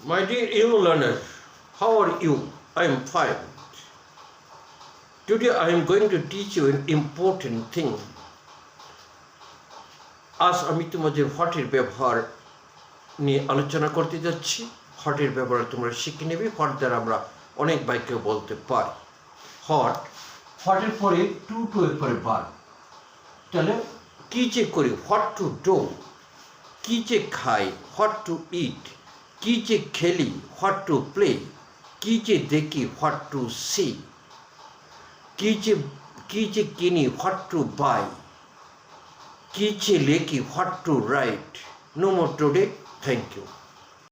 My dear you learner, how are you? I am fine. Today I am going to teach you an important thing. আজ আমি তোমাদের হটের ব্যবহার নিয়ে আলোচনা করতে যাচ্ছি। হটের ব্যবহার তোমরা শিখে নেবে। হট দ্বারা আমরা অনেক বাক্য বলতে পারি। হটের পরে টু এর পরে বার। তাহলে কি যে করি, হোয়াট টু ডু, কি যে খাই, হোয়াট টু ইট, কি যে খেলি, হোয়াট টু প্লে, কি যে দেখি, হোয়াট টু সি, কি যে কিনি, হোয়াট টু বাই, কি যে লেখি, what to write. No more today. Thank you.